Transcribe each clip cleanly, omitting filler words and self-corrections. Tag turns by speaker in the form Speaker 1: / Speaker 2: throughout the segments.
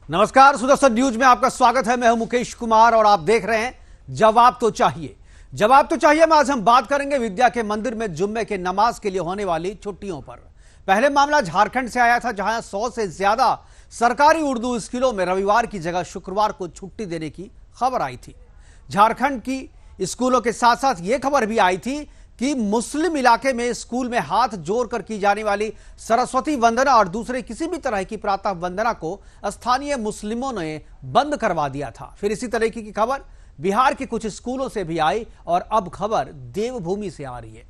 Speaker 1: नमस्कार, सुदर्शन न्यूज में आपका स्वागत है। मैं हूं मुकेश कुमार और आप देख रहे हैं जवाब तो चाहिए। जवाब तो चाहिए में आज हम बात करेंगे विद्या के मंदिर में जुम्मे के नमाज के लिए होने वाली छुट्टियों पर। पहले मामला झारखंड से आया था, जहां 100 से ज्यादा सरकारी उर्दू स्कूलों में रविवार की जगह शुक्रवार को छुट्टी देने की खबर आई थी। झारखंड की स्कूलों के साथ साथ यह खबर भी आई थी कि मुस्लिम इलाके में स्कूल में हाथ जोड़कर की जाने वाली सरस्वती वंदना और दूसरे किसी भी तरह की प्रातः वंदना को स्थानीय मुस्लिमों ने बंद करवा दिया था। फिर इसी तरह की खबर बिहार के कुछ स्कूलों से भी आई और अब खबर देवभूमि से आ रही है।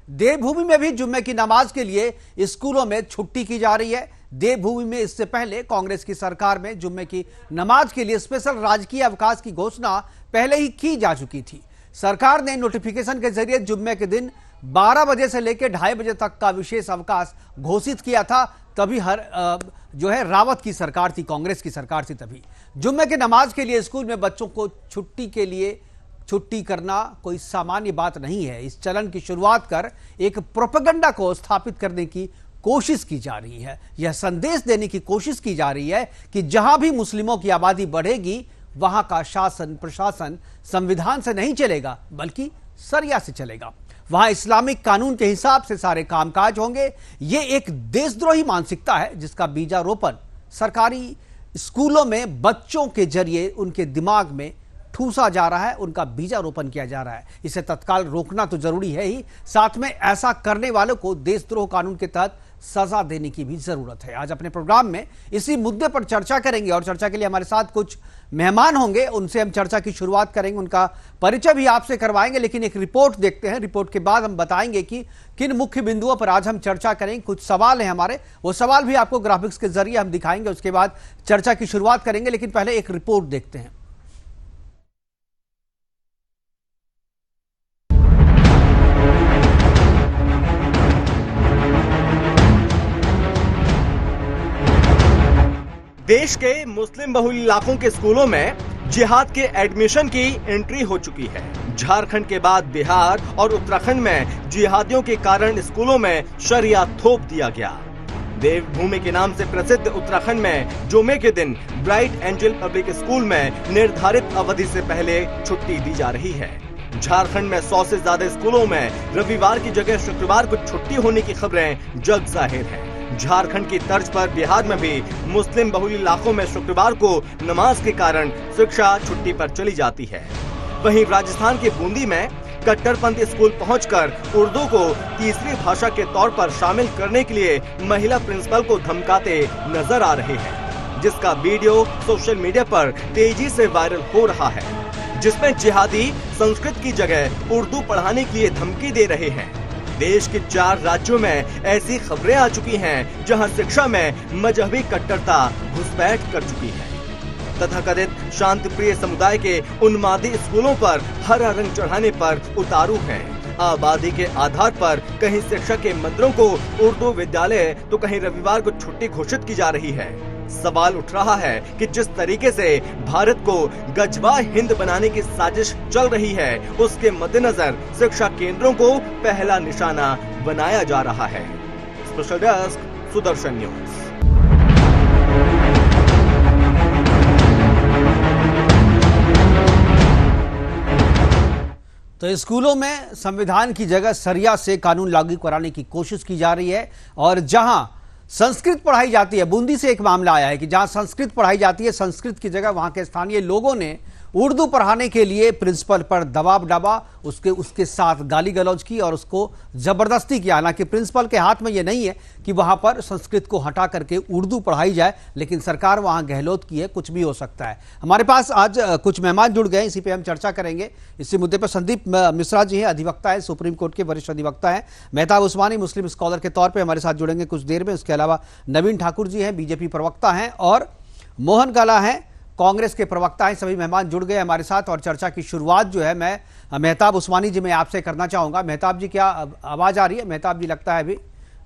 Speaker 1: देवभूमि में भी जुम्मे की नमाज के लिए स्कूलों में छुट्टी की जा रही है। देवभूमि में इससे पहले कांग्रेस की सरकार में जुम्मे की नमाज के लिए स्पेशल राजकीय अवकाश की घोषणा पहले ही की जा चुकी थी। सरकार ने नोटिफिकेशन के जरिए जुम्मे के दिन 12 बजे से लेकर 2:30 बजे तक का विशेष अवकाश घोषित किया था। तभी रावत की सरकार थी, कांग्रेस की सरकार थी। तभी जुम्मे के नमाज के लिए स्कूल में बच्चों को छुट्टी करना कोई सामान्य बात नहीं है। इस चलन की शुरुआत कर एक प्रोपेगेंडा को स्थापित करने की कोशिश की जा रही है। यह संदेश देने की कोशिश की जा रही है कि जहां भी मुस्लिमों की आबादी बढ़ेगी वहां का शासन प्रशासन संविधान से नहीं चलेगा बल्कि शरिया से चलेगा। वहां इस्लामिक कानून के हिसाब से सारे कामकाज होंगे। यह एक देशद्रोही मानसिकता है जिसका बीजारोपण सरकारी स्कूलों में बच्चों के जरिए उनके दिमाग में ठूसा जा रहा है, उनका बीजारोपण किया जा रहा है। इसे तत्काल रोकना तो जरूरी है ही, साथ में ऐसा करने वालों को देशद्रोह कानून के तहत सजा देने की भी जरूरत है। आज अपने प्रोग्राम में इसी मुद्दे पर चर्चा करेंगे और चर्चा के लिए हमारे साथ कुछ मेहमान होंगे। उनसे हम चर्चा की शुरुआत करेंगे, उनका परिचय भी आपसे करवाएंगे। लेकिन एक रिपोर्ट देखते हैं, रिपोर्ट के बाद हम बताएंगे कि किन मुख्य बिंदुओं पर आज हम चर्चा करेंगे। कुछ सवाल हैं हमारे, वो सवाल भी आपको ग्राफिक्स के जरिए हम दिखाएंगे। उसके बाद चर्चा की शुरुआत करेंगे, लेकिन पहले एक रिपोर्ट देखते हैं।
Speaker 2: देश के मुस्लिम बहुल इलाकों के स्कूलों में जिहाद के एडमिशन की एंट्री हो चुकी है। झारखंड के बाद बिहार और उत्तराखंड में जिहादियों के कारण स्कूलों में शरिया थोप दिया गया। देवभूमि के नाम से प्रसिद्ध उत्तराखंड में जुम्मे के दिन ब्राइट एंजल पब्लिक स्कूल में निर्धारित अवधि से पहले छुट्टी दी जा रही है। झारखंड में 100 से ज्यादा स्कूलों में रविवार की जगह शुक्रवार को छुट्टी होने की खबरें जग जाहिर है। झारखंड की तर्ज पर बिहार में भी मुस्लिम बहुल इलाकों में शुक्रवार को नमाज के कारण शिक्षा छुट्टी पर चली जाती है। वहीं राजस्थान के बूंदी में कट्टरपंथी स्कूल पहुंचकर उर्दू को तीसरी भाषा के तौर पर शामिल करने के लिए महिला प्रिंसिपल को धमकाते नजर आ रहे हैं, जिसका वीडियो सोशल मीडिया पर तेजी से वायरल हो रहा है, जिसमें जिहादी संस्कृत की जगह उर्दू पढ़ाने के लिए धमकी दे रहे हैं। देश के 4 राज्यों में ऐसी खबरें आ चुकी हैं जहां शिक्षा में मजहबी कट्टरता घुसपैठ कर चुकी है। तथाकथित शांति प्रिय समुदाय के उन्मादी स्कूलों पर हरा रंग चढ़ाने पर उतारू हैं। आबादी के आधार पर कहीं शिक्षा के मंदिरों को उर्दू विद्यालय तो कहीं रविवार को छुट्टी घोषित की जा रही है। सवाल उठ रहा है कि जिस तरीके से भारत को गजवा हिंद बनाने की साजिश चल रही है, उसके मद्देनजर शिक्षा केंद्रों को पहला निशाना बनाया जा रहा है। Special desk, Sudarshan news.
Speaker 1: तो स्कूलों में संविधान की जगह शरिया से कानून लागू कराने की कोशिश की जा रही है और जहां संस्कृत पढ़ाई जाती है, बूंदी से एक मामला आया है कि जहां संस्कृत पढ़ाई जाती है, संस्कृत की जगह वहां के स्थानीय लोगों ने उर्दू पढ़ाने के लिए प्रिंसिपल पर दबाव डाला, उसके साथ गाली गलौज की और उसको जबरदस्ती किया। हालांकि प्रिंसिपल के हाथ में यह नहीं है कि वहां पर संस्कृत को हटा करके उर्दू पढ़ाई जाए, लेकिन सरकार वहां गहलोत की है, कुछ भी हो सकता है। हमारे पास आज कुछ मेहमान जुड़ गए, इसी पे हम चर्चा करेंगे। इसी मुद्दे पर संदीप मिश्रा जी हैं, अधिवक्ता है, सुप्रीम कोर्ट के वरिष्ठ अधिवक्ता है। मेहताब उस्मानी मुस्लिम स्कॉलर के तौर पर हमारे साथ जुड़ेंगे कुछ देर में। उसके अलावा नवीन ठाकुर जी हैं, बीजेपी प्रवक्ता हैं, और मोहन काला हैं, कांग्रेस के प्रवक्ता हैं। सभी मेहमान जुड़ गए हमारे साथ और चर्चा की शुरुआत जो है मैं मेहताब उस्मानी जी मैं आपसे करना चाहूंगा। मेहताब जी, क्या आवाज आ रही है? मेहताब जी लगता है अभी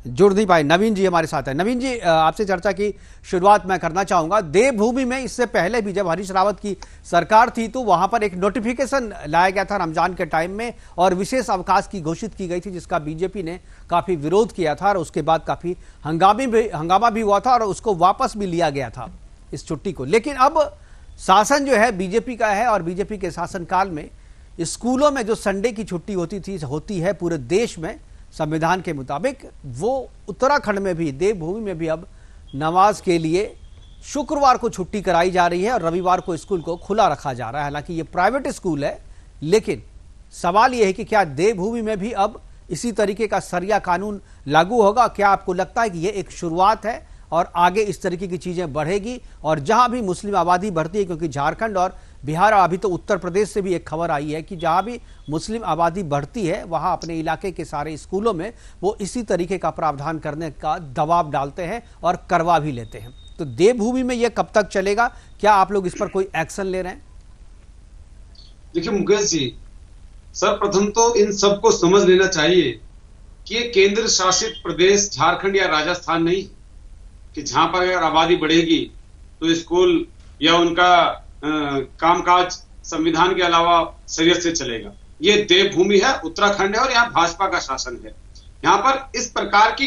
Speaker 1: जुड़ नहीं पाए। नवीन जी हमारे साथ है। नवीन जी, आपसे चर्चा की शुरुआत मैं करना चाहूंगा। देवभूमि में इससे पहले भी जब हरीश रावत की सरकार थी तो वहां पर एक नोटिफिकेशन लाया गया था रमजान के टाइम में और विशेष अवकाश की घोषित की गई थी, जिसका बीजेपी ने काफी विरोध किया था और उसके बाद काफी हंगामा भी हुआ था और उसको वापस भी लिया गया था। इस छुट्टी को। लेकिन अब शासन जो है बीजेपी का है और बीजेपी के शासनकाल में स्कूलों में जो संडे की छुट्टी होती है पूरे देश में संविधान के मुताबिक, वो उत्तराखंड में भी, देवभूमि में भी अब नमाज के लिए शुक्रवार को छुट्टी कराई जा रही है और रविवार को स्कूल को खुला रखा जा रहा है। हालांकि ये प्राइवेट स्कूल है, लेकिन सवाल यह है कि क्या देवभूमि में भी अब इसी तरीके का सरिया कानून लागू होगा? क्या आपको लगता है कि यह एक शुरुआत है और आगे इस तरीके की चीजें बढ़ेगी? और जहां भी मुस्लिम आबादी बढ़ती है, क्योंकि झारखंड और बिहार, अभी तो उत्तर प्रदेश से भी एक खबर आई है कि जहां भी मुस्लिम आबादी बढ़ती है वहां अपने इलाके के सारे स्कूलों में वो इसी तरीके का प्रावधान करने का दबाव डालते हैं और करवा भी लेते हैं। तो देवभूमि में यह कब तक चलेगा? क्या आप लोग इस पर कोई एक्शन ले रहे हैं?
Speaker 3: देखिए मुकेश जी, सर्वप्रथम तो इन सबको समझ लेना चाहिए कि ये केंद्र शासित प्रदेश झारखंड या राजस्थान नहीं, कि जहां पर अगर आबादी बढ़ेगी तो स्कूल या उनका कामकाज संविधान के अलावा शरीयत से चलेगा। ये देवभूमि है, उत्तराखंड है और यहाँ भाजपा का शासन है। यहाँ पर इस प्रकार की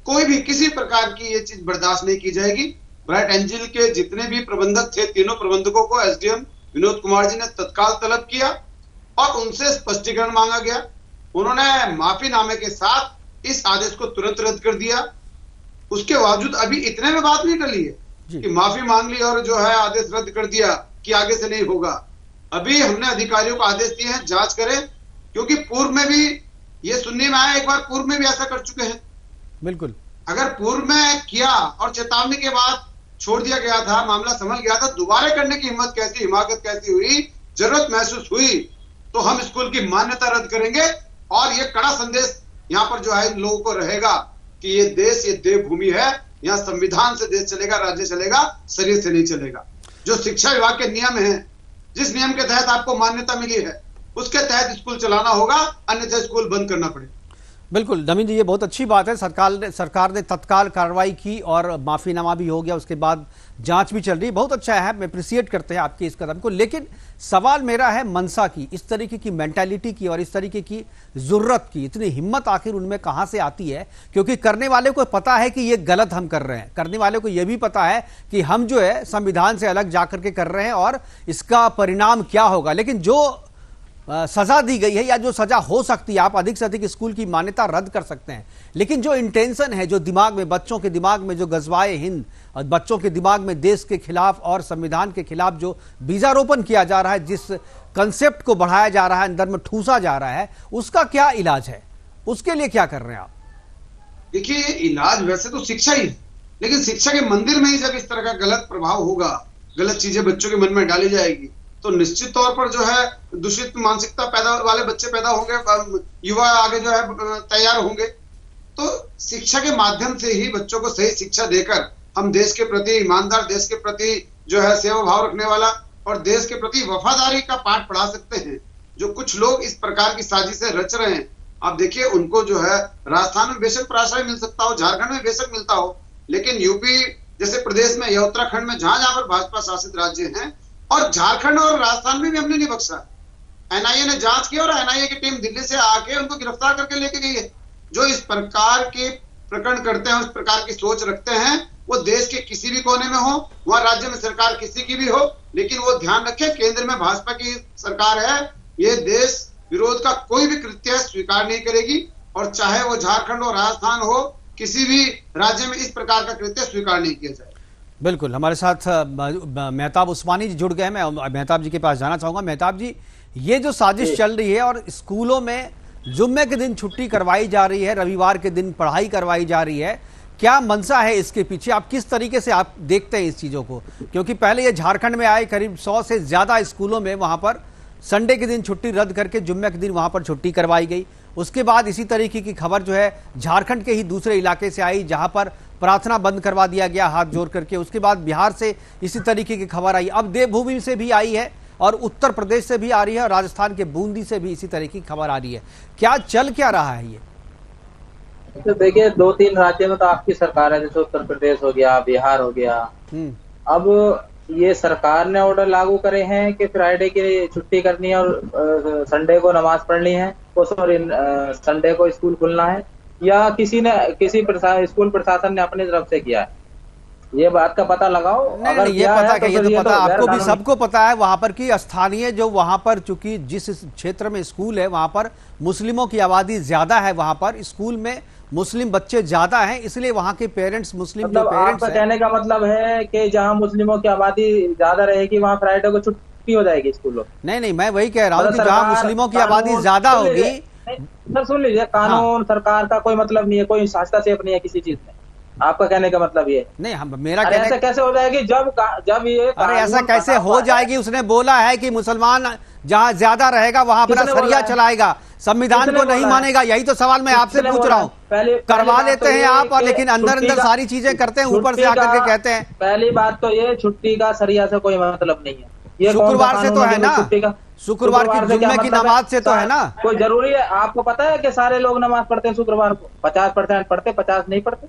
Speaker 3: कोई भी किसी प्रकार की ये चीज बर्दाश्त नहीं की जाएगी। ब्राइट एंजल के जितने भी प्रबंधक थे, तीनों प्रबंधकों को एसडीएम विनोद कुमार जी ने तत्काल तलब किया और उनसे स्पष्टीकरण मांगा गया। उन्होंने माफीनामे के साथ इस आदेश को तुरंत रद्द कर दिया। उसके बावजूद अभी इतने में बात नहीं टली है कि माफी मांग ली और जो है आदेश रद्द कर दिया कि आगे से नहीं होगा। अभी हमने अधिकारियों को आदेश दिए हैं, जांच करें, क्योंकि पूर्व में भी ये सुनने में आया, एक बार पूर्व में भी ऐसा कर चुके हैं।
Speaker 1: बिल्कुल,
Speaker 3: अगर पूर्व में किया और चेतावनी के बाद छोड़ दिया गया था, मामला संभल गया था, दोबारा करने की हिमाकत कैसी हुई, जरूरत महसूस हुई तो हम स्कूल की मान्यता रद्द करेंगे। और ये कड़ा संदेश यहाँ पर जो है लोगों को रहेगा कि ये देश, ये देवभूमि है, यहाँ संविधान से देश चलेगा, राज्य चलेगा, शरीर से नहीं चलेगा। जो शिक्षा विभाग के नियम है, जिस नियम के तहत आपको मान्यता मिली है, उसके तहत स्कूल चलाना होगा, अन्यथा स्कूल बंद करना पड़ेगा।
Speaker 1: बिल्कुल नवीन जी, ये बहुत अच्छी बात है। सरकार ने तत्काल कार्रवाई की और माफीनामा भी हो गया, उसके बाद जांच भी चल रही है। बहुत अच्छा है, हम अप्रिशिएट करते हैं आपके इस कदम को। लेकिन सवाल मेरा है मनसा की, इस तरीके की मेंटालिटी की और इस तरीके की जरूरत की, इतनी हिम्मत आखिर उनमें कहां से आती है? क्योंकि करने वाले को पता है कि ये गलत हम कर रहे हैं, करने वाले को यह भी पता है कि हम जो है संविधान से अलग जाकर के कर रहे हैं और इसका परिणाम क्या होगा। लेकिन जो सजा दी गई है या जो सजा हो सकती है, आप अधिक से अधिक स्कूल की मान्यता रद्द कर सकते हैं, लेकिन जो इंटेंशन है, जो दिमाग में, बच्चों के दिमाग में जो गजवाए हिंद और बच्चों के दिमाग में देश के खिलाफ और संविधान के खिलाफ जो बीजारोपण किया जा रहा है, जिस कंसेप्ट को बढ़ाया जा रहा है, अंदर में ठूसा जा रहा है, उसका क्या इलाज है? उसके लिए क्या कर रहे हैं आप?
Speaker 3: देखिए, इलाज वैसे तो शिक्षा ही है, लेकिन शिक्षा के मंदिर में ही जब इस तरह का गलत प्रभाव होगा, गलत चीजें बच्चों के मन में डाली जाएगी, तो निश्चित तौर पर जो है दूषित मानसिकता पैदा वाले बच्चे पैदा होंगे, युवा आगे जो है तैयार होंगे। तो शिक्षा के माध्यम से ही बच्चों को सही शिक्षा देकर हम देश के प्रति ईमानदार, देश के प्रति जो है सेवा भाव रखने वाला और देश के प्रति वफादारी का पाठ पढ़ा सकते हैं। जो कुछ लोग इस प्रकार की साजिशें रच रहे हैं, आप देखिए, उनको जो है राजस्थान में बेशक प्रश्रय मिल सकता हो, झारखंड में बेशक मिलता हो, लेकिन यूपी जैसे प्रदेश में या उत्तराखंड में जहां पर भाजपा शासित राज्य हैं, और झारखंड और राजस्थान में भी हमने नहीं बख्शा। एनआईए ने जांच की और एनआईए की टीम दिल्ली से आके उनको गिरफ्तार करके लेके गई है। जो इस प्रकार के प्रकरण करते हैं, उस प्रकार की सोच रखते हैं, वो देश के किसी भी कोने में हो, वह राज्य में सरकार किसी की भी हो, लेकिन वो ध्यान रखें, केंद्र में भाजपा की सरकार है, ये देश विरोध का कोई भी कृत्य स्वीकार नहीं करेगी। और चाहे वो झारखंड हो, राजस्थान हो, किसी भी राज्य में इस प्रकार का कृत्य स्वीकार नहीं किया जाए।
Speaker 1: बिल्कुल, हमारे साथ मेहताब उस्मानी जी जुड़ गए। मैं मेहताब जी के पास जाना चाहूंगा। मेहताब जी, ये जो साजिश चल रही है और स्कूलों में जुम्मे के दिन छुट्टी करवाई जा रही है, रविवार के दिन पढ़ाई करवाई जा रही है, क्या मंशा है इसके पीछे? आप किस तरीके से आप देखते हैं इस चीजों को? क्योंकि पहले ये झारखंड में आए, करीब 100 से ज्यादा स्कूलों में वहां पर संडे के दिन छुट्टी रद्द करके जुम्मे के दिन वहां पर छुट्टी करवाई गई। उसके बाद इसी तरीके की खबर जो है झारखंड के ही दूसरे इलाके से आई, जहां पर प्रार्थना बंद करवा दिया गया हाथ जोड़ करके। उसके बाद बिहार से इसी तरीके की खबर आई, अब देवभूमि से भी आई है और उत्तर प्रदेश से भी आ रही है और राजस्थान के बूंदी से भी इसी तरह की खबर आ रही है। क्या चल क्या रहा है ये?
Speaker 4: तो देखिए, 2-3 राज्यों में तो आपकी सरकार है, जैसे उत्तर प्रदेश हो गया, बिहार हो गया। अब ये सरकार ने ऑर्डर लागू करे हैं कि फ्राइडे की छुट्टी करनी है और संडे को नमाज पढ़नी है, सॉरी संडे को स्कूल खुलना है, या किसी स्कूल प्रशासन ने अपनी तरफ से किया है? ये बात का पता लगाओ।
Speaker 1: नहीं,
Speaker 4: अगर
Speaker 1: नहीं, ये
Speaker 4: किया
Speaker 1: पता
Speaker 4: है
Speaker 1: क्या,
Speaker 4: तो
Speaker 1: ये
Speaker 4: फिर
Speaker 1: तो पता
Speaker 4: गैर
Speaker 1: आपको भी,
Speaker 4: कानूनी।
Speaker 1: सबको पता है वहां पर की स्थानीय जो वहां पर, चूंकि जिस क्षेत्र में स्कूल है वहां पर मुस्लिमों की आबादी ज्यादा है, वहां पर स्कूल में मुस्लिम बच्चे ज्यादा हैं, इसलिए वहां के पेरेंट्स, मुस्लिम जो
Speaker 4: मतलब
Speaker 1: पेरेंट्स
Speaker 4: आपका
Speaker 1: हैं।
Speaker 4: कहने का मतलब है कि जहाँ मुस्लिमों की आबादी ज्यादा रहेगी वहाँ फ्राइडे को छुट्टी हो जाएगी स्कूलों।
Speaker 1: नहीं नहीं, मैं वही कह रहा हूँ
Speaker 4: मतलब
Speaker 1: कि जहां
Speaker 4: सरकार
Speaker 1: मुस्लिमों की
Speaker 4: कानून-
Speaker 1: आबादी ज्यादा
Speaker 4: सुन लीजिए,
Speaker 1: होगी।
Speaker 4: नहीं, सर सुन लीजिए, कानून सरकार का कोई मतलब नहीं है, कोई हस्तक्षेप नहीं है किसी चीज में। आपका कहने का मतलब ये है।
Speaker 1: नहीं, मेरा
Speaker 4: अरे
Speaker 1: कहने,
Speaker 4: ऐसा कैसे हो जाएगी जब ये
Speaker 1: अरे ऐसा
Speaker 4: कानून
Speaker 1: कैसे
Speaker 4: बना
Speaker 1: हो
Speaker 4: हुआ है?
Speaker 1: जाएगी? उसने बोला है कि मुसलमान जहां ज्यादा रहेगा वहां अपना
Speaker 4: किसने बोला
Speaker 1: सरिया
Speaker 4: है?
Speaker 1: चलाएगा, संविधान
Speaker 4: किसने
Speaker 1: को नहीं
Speaker 4: बोला है?
Speaker 1: मानेगा। यही तो सवाल मैं आपसे
Speaker 4: किसने
Speaker 1: पूछ
Speaker 4: बोला
Speaker 1: रहा
Speaker 4: है?
Speaker 1: हूँ।
Speaker 4: पहली
Speaker 1: करवा
Speaker 4: बात
Speaker 1: लेते
Speaker 4: तो
Speaker 1: हैं
Speaker 4: ये
Speaker 1: आप, और
Speaker 4: कि
Speaker 1: लेकिन अंदर
Speaker 4: छुट्टी
Speaker 1: अंदर
Speaker 4: का-
Speaker 1: सारी चीजें करते हैं, ऊपर से
Speaker 4: छुट्टी
Speaker 1: आकर के
Speaker 4: का-
Speaker 1: कहते हैं।
Speaker 4: पहली बात तो ये छुट्टी का सरिया से कोई मतलब नहीं है। ये कौन सा
Speaker 1: शुक्रवार से
Speaker 4: कानून
Speaker 1: तो है
Speaker 4: जो
Speaker 1: ना,
Speaker 4: छुट्टी का?
Speaker 1: शुक्रवार की
Speaker 4: से क्या
Speaker 1: जुम्मे की
Speaker 4: मतलब
Speaker 1: नमाज से तो है ना।
Speaker 4: कोई जरूरी है? आपको पता है कि सारे लोग नमाज पढ़ते हैं शुक्रवार को? 50% पढ़ते, 50 नहीं पढ़ते।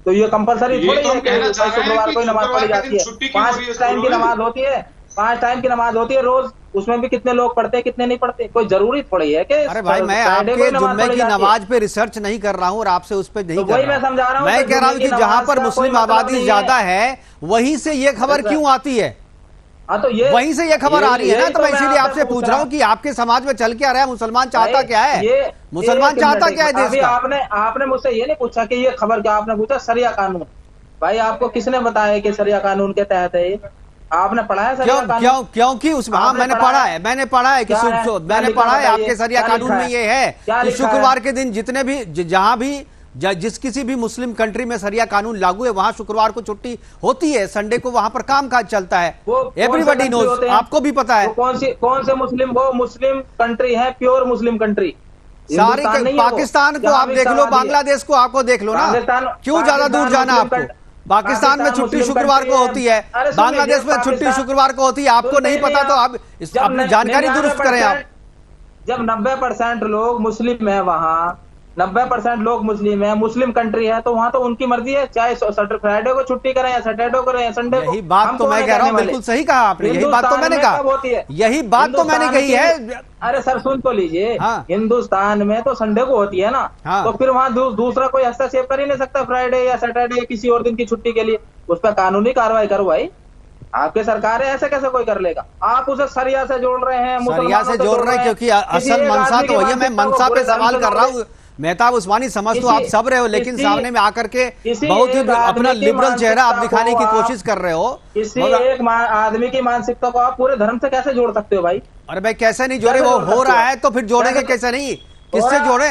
Speaker 4: तो ये कंपलसरी
Speaker 3: ये
Speaker 4: थोड़ी
Speaker 3: तो
Speaker 4: है
Speaker 3: हम
Speaker 4: कि
Speaker 3: कहना चाह रहे हैं
Speaker 4: शुक्रवार
Speaker 3: कि
Speaker 4: को ही नमाज
Speaker 3: शुक्रवार
Speaker 4: पढ़ी
Speaker 3: के
Speaker 4: जाती
Speaker 3: दिन
Speaker 4: है।
Speaker 3: छुट्टी क्यों हो रही है
Speaker 4: 5 टाइम की
Speaker 3: स्कूलों में?
Speaker 4: नमाज होती है, 5 टाइम की नमाज होती है रोज। उसमें भी कितने लोग पढ़ते हैं, कितने नहीं पढ़ते। कोई जरूरी थोड़ी है कि
Speaker 1: अरे भाई, मैं
Speaker 4: फ्राइडे को
Speaker 1: आपके
Speaker 4: ही नमाज
Speaker 1: जुम्मे
Speaker 4: पढ़ी
Speaker 1: की
Speaker 4: जाती है।
Speaker 1: नमाज पे रिसर्च नहीं कर रहा हूँ और आपसे उस पर नहीं
Speaker 4: तो
Speaker 1: कर
Speaker 4: वही
Speaker 1: रहा
Speaker 4: मैं समझा रहा हूँ
Speaker 1: मैं
Speaker 4: कि
Speaker 1: कह रहा हूँ
Speaker 4: जुम्मे
Speaker 1: कि
Speaker 4: की
Speaker 1: जहां
Speaker 4: नमाज
Speaker 1: पर
Speaker 4: का कोई
Speaker 1: मुस्लिम
Speaker 4: मतलब
Speaker 1: आबादी
Speaker 4: नहीं है।
Speaker 1: ज्यादा है वहीं से ये खबर
Speaker 4: अच्छा।
Speaker 1: क्यों आती है?
Speaker 4: हाँ तो ये
Speaker 1: वहीं से ये खबर आ रही है ना, तो मैं
Speaker 4: मैं
Speaker 1: इसीलिए
Speaker 4: आपसे
Speaker 1: आपसे पूछ रहा हूँ कि आपके समाज में चल क्या रहा है, मुसलमान चाहता
Speaker 4: भाई,
Speaker 1: क्या है?
Speaker 4: ये
Speaker 1: मुसलमान
Speaker 4: एक
Speaker 1: चाहता
Speaker 4: मिनट,
Speaker 1: क्या है देश
Speaker 4: अभी
Speaker 1: का?
Speaker 4: आपने मुझसे ये नहीं पूछा कि ये खबर क्या, आपने पूछा सरिया कानून। भाई आपको किसने बताया कि सरिया कानून के तहत है ये? आपने पढ़ा है सरिया
Speaker 1: क्यों
Speaker 4: कानून?
Speaker 1: क्यों क्योंकि उसमें, हाँ,
Speaker 4: आपने
Speaker 1: मैंने
Speaker 4: पढ़ा
Speaker 1: पढ़ा
Speaker 4: है?
Speaker 1: है, मैंने पढ़ा है कि
Speaker 4: क्या है? क्या
Speaker 1: मैंने
Speaker 4: लिखा
Speaker 1: पढ़ा है
Speaker 4: बताइए?
Speaker 1: आपके सरिया
Speaker 4: क्या
Speaker 1: कानून
Speaker 4: लिखा
Speaker 1: में
Speaker 4: है?
Speaker 1: ये है
Speaker 4: क्या
Speaker 1: कि
Speaker 4: लिखा है?
Speaker 1: शुक्रवार के दिन जितने भी जहां भी जिस किसी भी मुस्लिम कंट्री में सरिया कानून लागू है वहां शुक्रवार को छुट्टी होती है, संडे को वहां पर कामकाज चलता है।
Speaker 4: वो कौन से
Speaker 1: एवरीबॉडी
Speaker 4: country
Speaker 1: नोज,
Speaker 4: होते हैं?
Speaker 1: आपको भी पता है।
Speaker 4: वो कौन से मुस्लिम, वो मुस्लिम कंट्री है, प्योर मुस्लिम कंट्री।
Speaker 1: सारी
Speaker 4: हिंदुस्तान नहीं है वो।
Speaker 1: पाकिस्तान को
Speaker 4: जहाँ
Speaker 1: आप
Speaker 4: भी
Speaker 1: देख लो,
Speaker 4: आबादी है।
Speaker 1: बांग्लादेश को आपको देख लो ना, क्यों ज्यादा दूर जाना आपको? पाकिस्तान में छुट्टी शुक्रवार को होती है, बांग्लादेश में छुट्टी शुक्रवार को होती है, आपको नहीं पता तो आप अपनी जानकारी दुरुस्त करें आप।
Speaker 4: जब 90% लोग मुस्लिम है, वहाँ 90% लोग मुस्लिम है, मुस्लिम कंट्री है, तो वहाँ तो उनकी मर्जी है, चाहे फ्राइडे को छुट्टी करें या सैटरडे को करें या संडे को।
Speaker 1: यही बात
Speaker 4: हम
Speaker 1: तो मैं
Speaker 4: नहीं
Speaker 1: कह रहा हूँ,
Speaker 4: करने
Speaker 1: बिल्कुल
Speaker 4: वाले।
Speaker 1: सही कहा आपने, यही बात तो मैंने
Speaker 4: हिंदुस्तान में कब होती
Speaker 1: कहा,
Speaker 4: है?
Speaker 1: यही बात तो मैंने कही है।
Speaker 4: अरे सर सुन तो लीजिए,
Speaker 1: हाँ।
Speaker 4: हिंदुस्तान में तो संडे को होती है ना।
Speaker 1: हाँ।
Speaker 4: तो फिर वहाँ दूसरा कोई हस्तक्षेप कर ही नहीं सकता फ्राइडे या सैटरडे या किसी और दिन की छुट्टी के लिए। उस पर कानूनी कार्रवाई करो भाई। आपके सरकार है, ऐसे कैसे कोई कर लेगा? आप उसे सरिया से जोड़ रहे हैं,
Speaker 1: सरिया से जोड़ रहे हैं, क्योंकि असल मनसा तो वही है। मैं मनसा पे सवाल कर रहा हूँ। मेहताब उस्मानी, समझ तो आप सब रहे हो, लेकिन सामने में आकर के बहुत ही अपना लिबरल चेहरा आप दिखाने की कोशिश कर रहे हो।
Speaker 4: किसी एक आदमी की मानसिकता को आप पूरे धर्म से कैसे जोड़ सकते हो भाई?
Speaker 1: अरे भाई, कैसे नहीं जोड़े? वो हो रहा है तो फिर जोड़ेंगे कैसे नहीं? किससे जोड़े?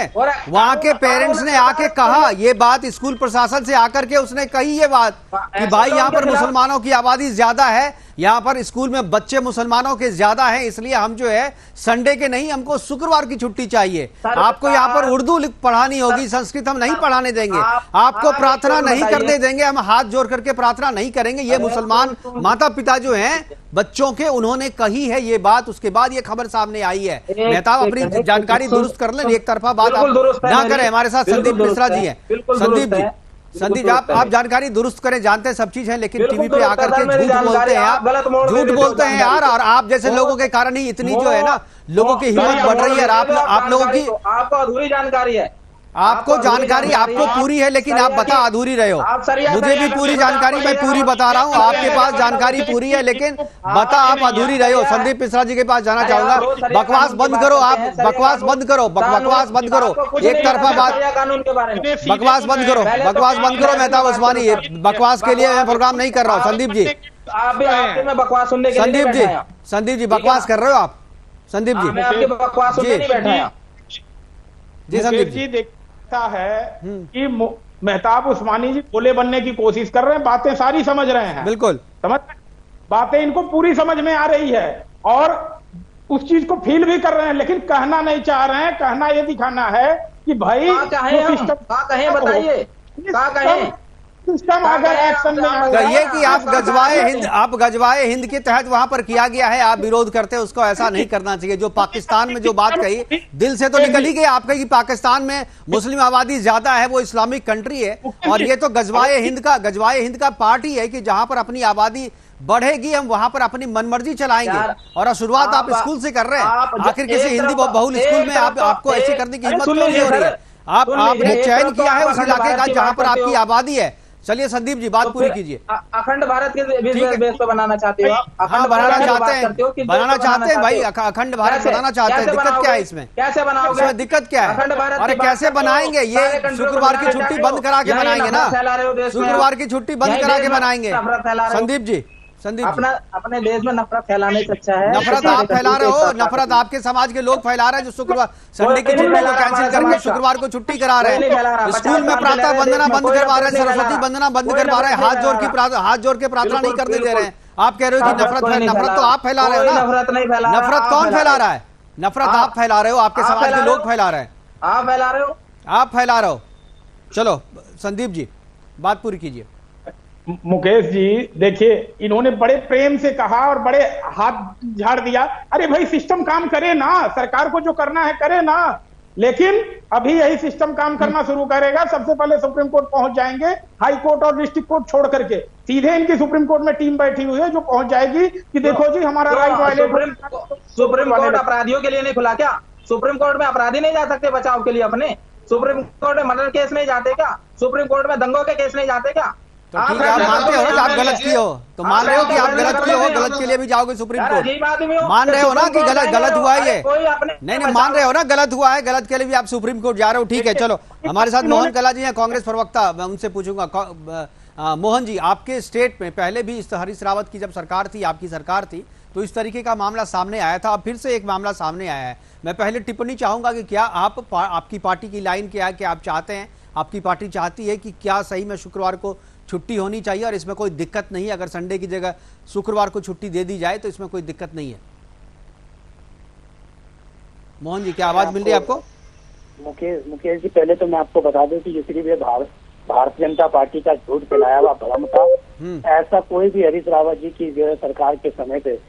Speaker 1: वहां के पेरेंट्स ने आके कहा ये बात, स्कूल प्रशासन से आकर के उसने कही ये बात कि भाई यहाँ पर मुसलमानों की आबादी ज्यादा है, यहाँ पर स्कूल में बच्चे मुसलमानों के ज्यादा हैं, इसलिए हम जो है संडे के नहीं, हमको शुक्रवार की छुट्टी चाहिए। आपको यहाँ पर उर्दू पढ़ानी होगी, संस्कृत हम नहीं पढ़ाने देंगे, आपको प्रार्थना नहीं करने देंगे, हम हाथ जोड़ करके प्रार्थना नहीं करेंगे। ये मुसलमान माता पिता जो हैं बच्चों के, उन्होंने कही है ये बात, उसके बाद ये खबर सामने आई है। मेहताब, अपनी जानकारी दुरुस्त कर लें, एक तरफा बात आप ना करें। हमारे साथ संदीप मिश्रा जी हैं। संदीप जी, संदीप आप जानकारी दुरुस्त करें, जानते हैं सब चीज है, लेकिन टीवी पे आकर के झूठ बोलते हैं आप, झूठ बोलते हैं यार। और आप जैसे लोगों के कारण ही इतनी जो है ना, लोगों की हिम्मत बढ़ रही है। आप लोगों की,
Speaker 4: आपको अधूरी जानकारी है,
Speaker 1: आपको जानकारी आपको पूरी है, लेकिन आप बता अधूरी रहे हो। मुझे भी पूरी जानकारी, मैं पूरी बता रहा हूँ, आपके पास जानकारी पूरी है, लेकिन बता आप अधूरी रहे हो। संदीप मिश्रा जी के पास जाना चाहूंगा। बकवास बंद करो, आप बकवास बंद करो, बकवास बंद करो, एक तरफा बात,
Speaker 4: कानून के बारे में
Speaker 1: बकवास बंद करो, बकवास बंद करो। मेहताब उस्मानी, बकवास के लिए मैं प्रोग्राम नहीं कर रहा हूँ। संदीप जी,
Speaker 4: मैं बकवास सुनने के लिए
Speaker 1: संदीप जी बकवास कर रहे हो आप? संदीप जी,
Speaker 4: मैं आपकी बकवास सुनने नहीं बैठा
Speaker 1: जी। संदीप जी,
Speaker 5: देखता है कि मेहताब उस्मानी जी बोले बनने की कोशिश कर रहे हैं, बातें सारी समझ रहे हैं,
Speaker 1: बिल्कुल
Speaker 5: समझ, बातें इनको पूरी समझ में आ रही है और उस चीज को फील भी कर रहे हैं, लेकिन कहना नहीं चाह रहे हैं। कहना ये दिखाना है कि भाई
Speaker 4: कहें, बताइए कहें
Speaker 5: सिस्टम अगर एक्शन में आ
Speaker 1: कहिए कि आप गजवाए हिंद के तहत वहां पर किया गया है, आप विरोध करते हैं उसको, ऐसा नहीं करना चाहिए। जो पाकिस्तान में जो बात कही, दिल से तो निकल ही गई आपका कि पाकिस्तान में मुस्लिम आबादी ज्यादा है, वो इस्लामिक कंट्री है, और ये तो गजवाए हिंद का पार्ट ही है कि जहां पर अपनी आबादी बढ़ेगी हम वहां पर अपनी मनमर्जी चलाएंगे। और शुरुआत आप स्कूल से कर रहे हैं, आखिर किसी हिंदी बहुल स्कूल में आपको ऐसे करने की हिम्मत क्यों नहीं हो रही है? आपने चयन किया है उस इलाके का जहां पर आपकी आबादी है, चलिए संदीप जी बात
Speaker 4: तो
Speaker 1: पूरी
Speaker 4: फिर
Speaker 1: कीजिए।
Speaker 4: अखंड भारत के
Speaker 1: ठीक है।
Speaker 4: बेस पे बनाना चाहते हो आप?
Speaker 1: हाँ
Speaker 4: अखंड
Speaker 1: बनाना
Speaker 4: भारत की बात
Speaker 1: चाहते
Speaker 4: करते हो कि
Speaker 1: हैं,
Speaker 4: देश
Speaker 1: बनाना
Speaker 4: को
Speaker 1: चाहते हैं भाई,
Speaker 4: चाहते हो?
Speaker 1: अखंड भारत
Speaker 4: कैसे?
Speaker 1: बनाना चाहते हैं,
Speaker 4: कैसे
Speaker 1: दिक्कत क्या
Speaker 4: बनाओगे?
Speaker 1: है इसमें?
Speaker 4: कैसे बनाओगे?
Speaker 1: इसमें दिक्कत क्या है?
Speaker 4: अखंड भारत
Speaker 1: अरे
Speaker 4: की बात
Speaker 1: कैसे
Speaker 4: करते हो,
Speaker 1: बनाएंगे? ये
Speaker 4: सारे कंट्रियों को
Speaker 1: शुक्रवार की
Speaker 4: बनाना
Speaker 1: छुट्टी
Speaker 4: चाहते हो,
Speaker 1: बंद करा के
Speaker 4: यहीं
Speaker 1: बनाएंगे
Speaker 4: नफरत
Speaker 1: ना,
Speaker 4: फैला रहे हो देश में
Speaker 1: शुक्रवार
Speaker 4: आप।
Speaker 1: की छुट्टी बंद
Speaker 4: यहीं
Speaker 1: करा
Speaker 4: देश
Speaker 1: के
Speaker 4: में
Speaker 1: बनाएंगे।
Speaker 4: नफरत फैला रहे हो।
Speaker 1: संदीप जी, संदीप जी,
Speaker 4: अपने देश में नफरत फैलाने से अच्छा है
Speaker 1: नफरत आप फैला रहे हो, नफरत आपके समाज के लोग फैला रहे हैं जो शुक्रवार संडे की छुट्टी को कैंसिल करके शुक्रवार को छुट्टी करा रहे हैं, स्कूल में प्रातः वंदना बंद करवा रहे हैं, सरस्वती वंदना बंद करवा रहे हैं, हाथ जोड़ के प्रार्थना नहीं करने दे रहे हैं। आप कह रहे हो कि नफरत तो आप फैला रहे हो ना।
Speaker 4: नफरत नहीं फैला,
Speaker 1: नफरत कौन फैला रहा है? नफरत आप फैला रहे हो, आपके समाज के लोग फैला रहे हैं,
Speaker 4: आप फैला रहे हो,
Speaker 1: आप फैला रहे हो। चलो संदीप जी बात पूरी कीजिए।
Speaker 5: मुकेश जी देखिए, इन्होंने बड़े प्रेम से कहा और बड़े हाथ झाड़ दिया। अरे भाई सिस्टम काम करे ना, सरकार को जो करना है करे ना। लेकिन अभी यही सिस्टम काम करना शुरू करेगा, सबसे पहले सुप्रीम कोर्ट पहुंच जाएंगे, हाई कोर्ट और डिस्ट्रिक्ट कोर्ट छोड़ करके सीधे इनकी सुप्रीम कोर्ट में टीम बैठी हुई है जो पहुंच जाएगी कि देखो जी हमारा राइट वायलेट।
Speaker 4: सुप्रीम कोर्ट अपराधियों के लिए नहीं खुला क्या? सुप्रीम कोर्ट में अपराधी नहीं जा सकते बचाव के लिए अपने? सुप्रीम कोर्ट में मर्डर केस नहीं जाते क्या? सुप्रीम कोर्ट में दंगों के केस नहीं जाते क्या?
Speaker 1: तो ठीक है, आप मानते हो कि आप गलत किए हो, तो मान रहे हो कि आप गलत किए हो, गलत के लिए भी जाओगे सुप्रीम कोर्ट? मान रहे हो ना कि गलत हुआ है ये? नहीं मान रहे हो ना गलत हुआ है, गलत के लिए भी आप सुप्रीम कोर्ट जा रहे हो। ठीक है, चलो हमारे साथ मोहन कला जी हैं, कांग्रेस प्रवक्ता, मैं उनसे पूछूंगा। मोहन जी, आपके स्टेट में पहले भी इस हरीश रावत की जब सरकार थी, आपकी सरकार थी, तो इस तरीके का मामला सामने आया था, अब फिर से एक मामला सामने आया है। मैं पहले टिप्पणी चाहूंगा कि क्या आपकी पार्टी की लाइन क्या है कि आप चाहते हैं, आपकी पार्टी चाहती है कि क्या सही में शुक्रवार को छुट्टी होनी चाहिए और इसमें कोई दिक्कत नहीं है, अगर संडे की जगह शुक्रवार को छुट्टी दे दी जाए तो इसमें कोई दिक्कत नहीं है? मोहन जी, क्या आवाज मिल रही है आपको?
Speaker 6: मुकेश जी, पहले तो मैं आपको बता दूं कि जितनी भी भारतीय जनता पार्टी का झूठ फैलाया हुआ भ्रम था, ऐसा कोई भी हरीश रावत जी की जो है सरकार के समय पे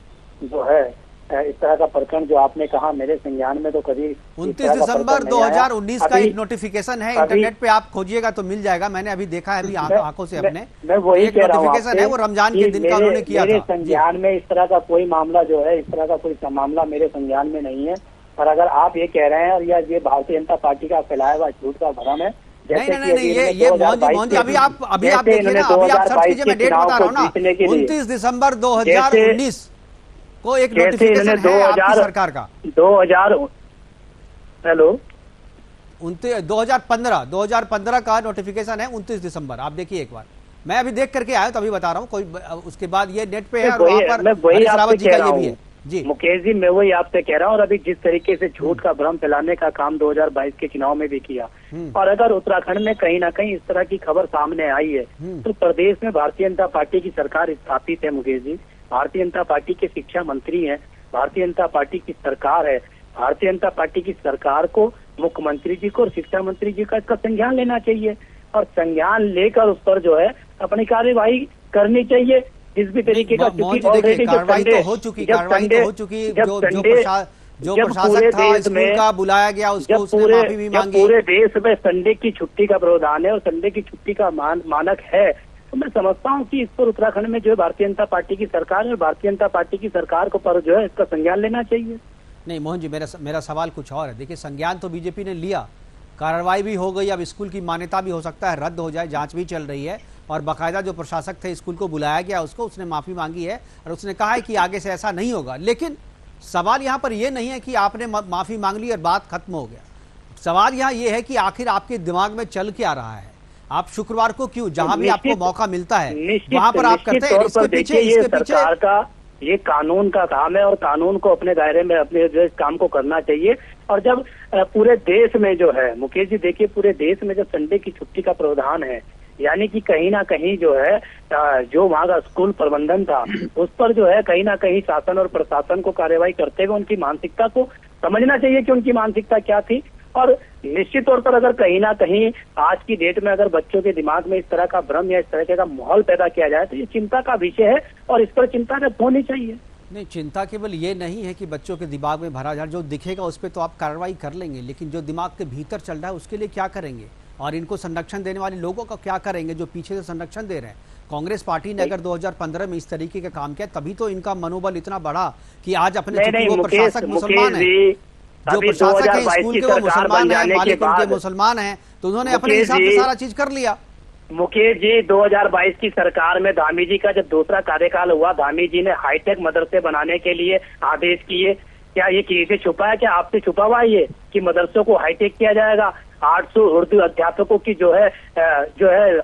Speaker 6: जो है इस तरह का प्रकरण जो आपने कहा मेरे संज्ञान में तो कभी
Speaker 1: 29 दिसंबर 2019 का एक नोटिफिकेशन है, इंटरनेट पे आप खोजिएगा तो मिल जाएगा, मैंने अभी देखा है अभी आंखों से अपने।
Speaker 6: मैं वही कह रहा हूँ,
Speaker 1: नोटिफिकेशन है वो रमजान के दिन का उन्होंने किया था।
Speaker 6: मेरे संज्ञान में इस तरह का कोई मामला जो है, इस तरह का कोई मामला मेरे संज्ञान में नहीं है। और अगर आप ये कह रहे हैं और या ये भारतीय जनता पार्टी का फैलाया हुआ झूठ का भ्रम है,
Speaker 1: नहीं, ये मोहन जी अभी आप देखिए ना, अभी आप सर्च कीजिए, मैं डेट बता रहा हूँ ना, 29 दिसंबर 2019 को एक नोटिफिकेशन है आपकी सरकार का। 2015 का नोटिफिकेशन है, 29 दिसंबर। आप देखिए एक बार, मैं अभी देख करके आया तो अभी बता रहा हूँ, कोई उसके बाद ये नेट पे है और वहाँ पर हरीश रावत जी का ये भी है। जी
Speaker 6: मुकेश जी, मैं वही आपसे कह रहा हूँ। और अभी जिस तरीके से झूठ का भ्रम फैलाने का काम 2022 के चुनाव में भी किया, और अगर उत्तराखंड में कहीं ना कहीं इस तरह की खबर सामने आई है तो प्रदेश में भारतीय जनता पार्टी की सरकार स्थापित है। मुकेश जी, भारतीय जनता पार्टी के शिक्षा मंत्री हैं, भारतीय जनता पार्टी की सरकार है। भारतीय जनता पार्टी की सरकार को, मुख्यमंत्री जी को और शिक्षा मंत्री जी का इसका संज्ञान लेना चाहिए और संज्ञान लेकर उस पर जो है अपनी कार्यवाही करनी चाहिए। जिस भी तरीके का
Speaker 1: कार्रवाई तो हो चुकी, जो प्रशासक था स्कूल का बुलाया गया उसको उसने माफी भी मांगी।
Speaker 6: पूरे देश में संडे की छुट्टी का प्रावधान है और संडे की छुट्टी का मानक है, तो मैं समझता हूँ कि इस पर उत्तराखंड में जो है भारतीय जनता पार्टी की सरकार है और भारतीय जनता पार्टी की सरकार को पर जो है इसका संज्ञान लेना चाहिए।
Speaker 1: नहीं मोहन जी, मेरा सवाल कुछ और है। देखिए, संज्ञान तो बीजेपी ने लिया, कार्रवाई भी हो गई, अब स्कूल की मान्यता भी हो सकता है रद्द हो जाए, जांच भी चल रही है और बाकायदा जो प्रशासक थे स्कूल को बुलाया गया उसने माफी मांगी है और उसने कहा है कि आगे से ऐसा नहीं होगा। लेकिन सवाल यहाँ पर यह नहीं है कि आपने माफी मांग ली और बात खत्म हो गया। सवाल यहाँ ये है कि आखिर आपके दिमाग में चल क्या रहा है? आप शुक्रवार को क्यों, जहां भी आपको मौका मिलता है वहां पर आप करते हैं? इसके पीछे
Speaker 6: सरकार का ये कानून का काम है और कानून को अपने दायरे में अपने जो काम को करना चाहिए। और जब पूरे देश में जो है मुकेश जी, देखिए पूरे देश में जब संडे की छुट्टी का प्रावधान है, यानी कि कहीं ना कहीं जो है जो वहाँ का स्कूल प्रबंधन था उस पर जो है कहीं ना कहीं शासन और प्रशासन को कार्यवाही करते हुए उनकी मानसिकता को समझना चाहिए कि उनकी मानसिकता क्या थी। और निश्चित तौर पर अगर कहीं ना कहीं आज की डेट में अगर बच्चों के दिमाग में इस तरह का भ्रम या इस तरह का माहौल पैदा किया जाए तो ये चिंता का विषय है और इस पर चिंता व्यक्त होनी चाहिए।
Speaker 1: नहीं, चिंता केवल ये नहीं है कि बच्चों के दिमाग में भरा जाए, जो दिखेगा उस पर तो आप कार्रवाई कर लेंगे, लेकिन जो दिमाग के भीतर चल रहा है उसके लिए क्या करेंगे? और इनको संरक्षण देने वाले लोगों का क्या करेंगे जो पीछे से संरक्षण दे रहे हैं? कांग्रेस पार्टी ने अगर 2015 में इस तरीके का काम किया तभी तो इनका मनोबल इतना बढ़ा कि आज अपने प्रशासक मुसलमान है, जो प्रशासक है स्कूल के वो मुसलमान है, मालिक उनके मुसलमान है, तो उन्होंने अपने हिसाब से सारा चीज कर लिया।
Speaker 6: मुकेश जी 2022 की सरकार में धामी जी का जब दूसरा कार्यकाल हुआ, धामी जी ने हाईटेक मदरसे बनाने के लिए आदेश किए। क्या ये किसी से छुपा है? क्या आपसे छुपा हुआ है ये कि मदरसों को हाईटेक किया जाएगा? 800 उर्दू अध्यापकों की जो है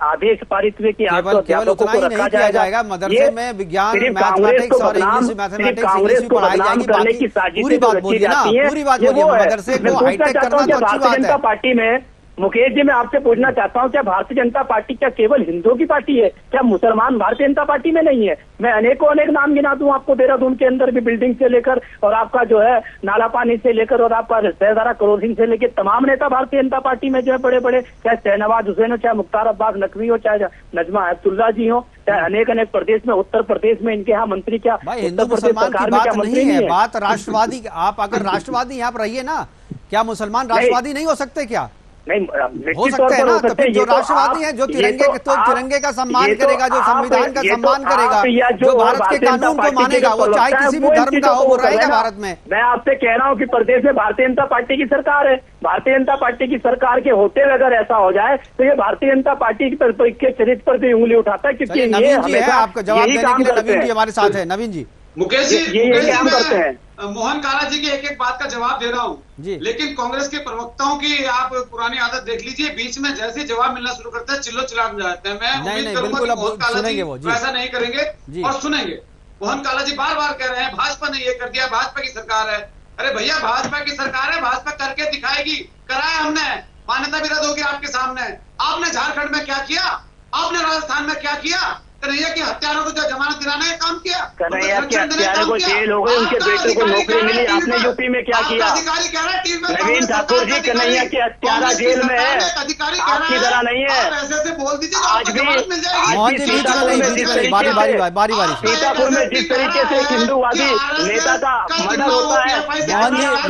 Speaker 6: आदेश पारित हुए कि 800 अध्यापकों को रखा
Speaker 1: जाएगा मदरसे में विज्ञान, मैथमेटिक्स और इंग्लिश, मैथमेटिक्स इंग्लिश भी पढ़ाई जाएगी।
Speaker 6: करने की
Speaker 1: पूरी बात बोलिए ना, पूरी बात बोलिए। मदरसे को हाईटेक करना तो अच्छी
Speaker 6: भारतीय
Speaker 1: बात
Speaker 6: जनता
Speaker 1: है।
Speaker 6: पार्टी में मुकेश जी, मैं आपसे पूछना चाहता हूँ, क्या भारतीय जनता पार्टी क्या केवल हिंदुओं की पार्टी है? क्या मुसलमान भारतीय जनता पार्टी में नहीं है? मैं अनेक नाम गिना दूं आपको, देहरादून के अंदर भी बिल्डिंग से लेकर और आपका जो है नाला पानी से लेकर और आपका शहजादा क्रॉसिंग से लेकर तमाम नेता भारतीय जनता पार्टी में जो है बड़े बड़े, चाहे शहनवाज हुसैन हो, चाहे मुख्तार अब्बास नकवी हो, चाहे नजमा हेपतुल्ला जी हो, चाहे अनेक प्रदेश में, उत्तर प्रदेश में इनके यहाँ मंत्री, क्या
Speaker 1: हिंदू मुसलमान की बात नहीं है, बात राष्ट्रवादी। आप अगर राष्ट्रवादी यहाँ पर रहिए ना, क्या मुसलमान राष्ट्रवादी नहीं हो सकते? क्या
Speaker 6: नहीं,
Speaker 1: हो सकते हैं ना? तो फिर जो राष्ट्रवादी है, जो तिरंगे का सम्मान करेगा, जो संविधान का सम्मान करेगा, जो भारत के कानून को मानेगा, वो चाहे किसी भी धर्म का हो, वो रहेगा भारत में।
Speaker 6: मैं आपसे कह रहा हूँ कि प्रदेश में भारतीय जनता पार्टी की सरकार है। भारतीय जनता पार्टी की सरकार के होते हुए अगर ऐसा हो जाए तो ये भारतीय जनता पार्टी के चरित्र पर भी उंगली उठाता है, क्योंकि
Speaker 1: नवीन जी है आपका जवाब देने के लिए। नवीन जी हमारे साथ है। नवीन जी,
Speaker 3: मुकेश जी,
Speaker 6: ये काम करते हैं।
Speaker 3: मोहन काला जी की एक बात का जवाब दे रहा हूँ, लेकिन कांग्रेस के प्रवक्ताओं की आप पुरानी आदत देख लीजिए, बीच में जैसे जवाब मिलना शुरू करता है चिल्लो चिल्ला जाते हैं। मैं उम्मीद करूंगा कि मोहन काला जी ऐसा नहीं करेंगे और सुनेंगे। मोहन काला जी बार बार कह रहे हैं भाजपा ने ये कर दिया, भाजपा की सरकार है। अरे भैया, भाजपा की सरकार है, भाजपा करके दिखाएगी। कराया हमने, मान्यता भी रद्द होगी आपके सामने। आपने झारखंड में क्या किया? आपने राजस्थान में क्या किया? कन्हैया के हत्यारों को जो जमानत दिलाने का काम किया,
Speaker 6: कन्हैया के हत्यारों को जेल हो गई, उनके बेटे को नौकरी मिली। आपने यूपी में क्या किया?
Speaker 3: अधिकारी कह रहे हैं
Speaker 6: नवीन ठाकुर जी, कन्हैया के हत्यारा जेल में है, आपकी तरह नहीं है।
Speaker 3: ऐसे बोल दीजिए,
Speaker 6: आज भी
Speaker 1: सीतापुर में जिस
Speaker 6: तरीके से एक हिंदूवादी नेता का मर्डर होता है।